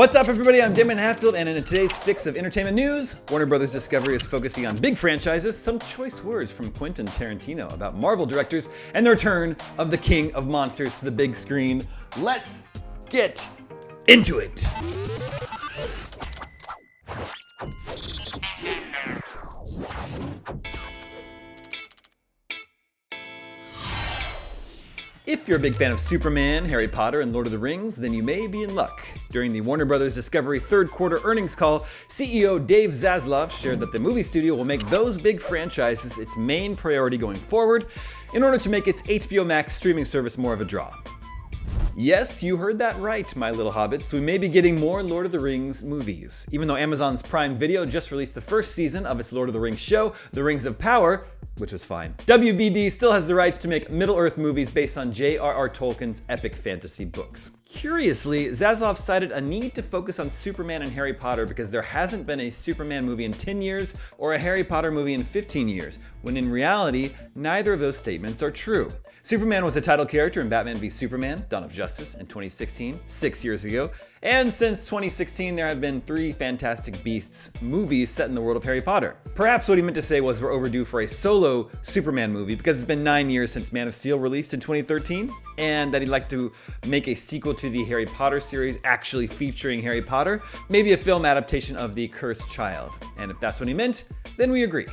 What's up, everybody? I'm Damon Hatfield, and in today's fix of entertainment news, Warner Bros. Discovery is focusing on big franchises, some choice words from Quentin Tarantino about Marvel directors, and the return of the king of monsters to the big screen. Let's get into it! If you're a big fan of Superman, Harry Potter, and Lord of the Rings, then you may be in luck. During the Warner Bros. Discovery third quarter earnings call, CEO Dave Zaslav shared that the movie studio will make those big franchises its main priority going forward in order to make its HBO Max streaming service more of a draw. Yes, you heard that right, my little hobbits. We may be getting more Lord of the Rings movies. Even though Amazon's Prime Video just released the first season of its Lord of the Rings show, The Rings of Power, which was fine. WBD still has the rights to make Middle-earth movies based on J.R.R. Tolkien's epic fantasy books. Curiously, Zaslav cited a need to focus on Superman and Harry Potter because there hasn't been a Superman movie in 10 years or a Harry Potter movie in 15 years, when in reality, neither of those statements are true. Superman was a title character in Batman v Superman: Dawn of Justice in 2016, 6 years ago, and since 2016 there have been 3 Fantastic Beasts movies set in the world of Harry Potter. Perhaps what he meant to say was we're overdue for a solo Superman movie because it's been 9 years since Man of Steel released in 2013, and that he'd like to make a sequel to the Harry Potter series actually featuring Harry Potter, maybe a film adaptation of The Cursed Child. And if that's what he meant, then we agree.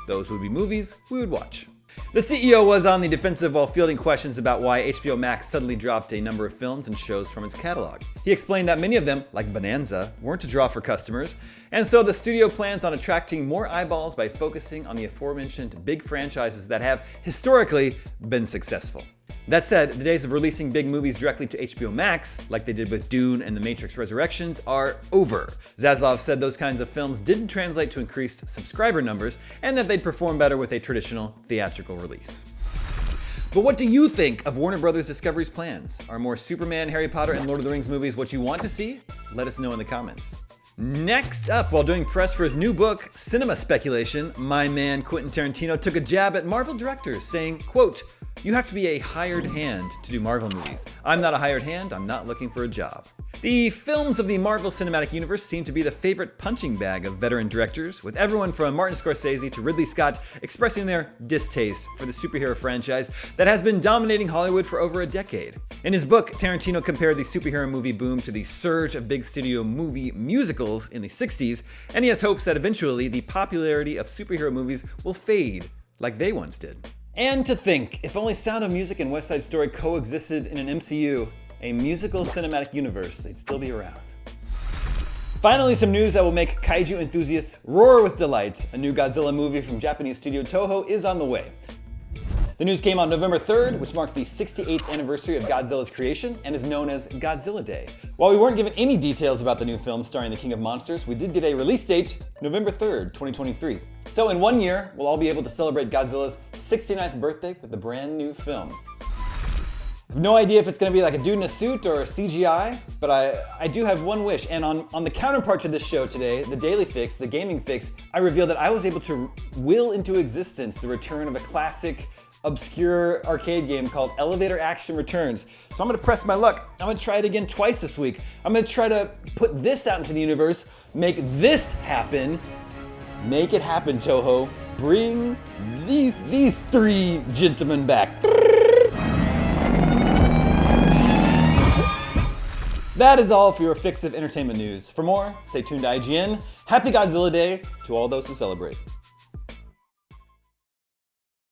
Those would be movies we would watch. The CEO was on the defensive while fielding questions about why HBO Max suddenly dropped a number of films and shows from its catalog. He explained that many of them, like Bonanza, weren't a draw for customers, and so the studio plans on attracting more eyeballs by focusing on the aforementioned big franchises that have historically been successful. That said, the days of releasing big movies directly to HBO Max, like they did with Dune and The Matrix Resurrections, are over. Zaslav said those kinds of films didn't translate to increased subscriber numbers, and that they'd perform better with a traditional theatrical release. But what do you think of Warner Bros. Discovery's plans? Are more Superman, Harry Potter, and Lord of the Rings movies what you want to see? Let us know in the comments. Next up, while doing press for his new book, Cinema Speculation, my man Quentin Tarantino took a jab at Marvel directors, saying, quote, "You have to be a hired hand to do Marvel movies. I'm not a hired hand, I'm not looking for a job." The films of the Marvel Cinematic Universe seem to be the favorite punching bag of veteran directors, with everyone from Martin Scorsese to Ridley Scott expressing their distaste for the superhero franchise that has been dominating Hollywood for over a decade. In his book, Tarantino compared the superhero movie boom to the surge of big studio movie musicals in the 60s, and he has hopes that eventually the popularity of superhero movies will fade like they once did. And to think, if only Sound of Music and West Side Story coexisted in an MCU, a musical cinematic universe, they'd still be around. Finally, some news that will make kaiju enthusiasts roar with delight. A new Godzilla movie from Japanese studio Toho is on the way. The news came on November 3rd, which marked the 68th anniversary of Godzilla's creation and is known as Godzilla Day. While we weren't given any details about the new film starring the King of Monsters, we did get a release date, November 3rd, 2023. So in 1 year, we'll all be able to celebrate Godzilla's 69th birthday with a brand new film. I have no idea if it's going to be like a dude in a suit or a CGI, but I do have one wish. And on the counterpart to this show today, the Daily Fix, the Gaming Fix, I revealed that I was able to will into existence the return of a classic, obscure arcade game called Elevator Action Returns. So I'm going to press my luck. I'm going to try it again twice this week. I'm going to try to put this out into the universe, make this happen. Make it happen, Toho. Bring these 3 gentlemen back. That is all for your fix of entertainment news. For more, stay tuned to IGN. Happy Godzilla Day to all those who celebrate.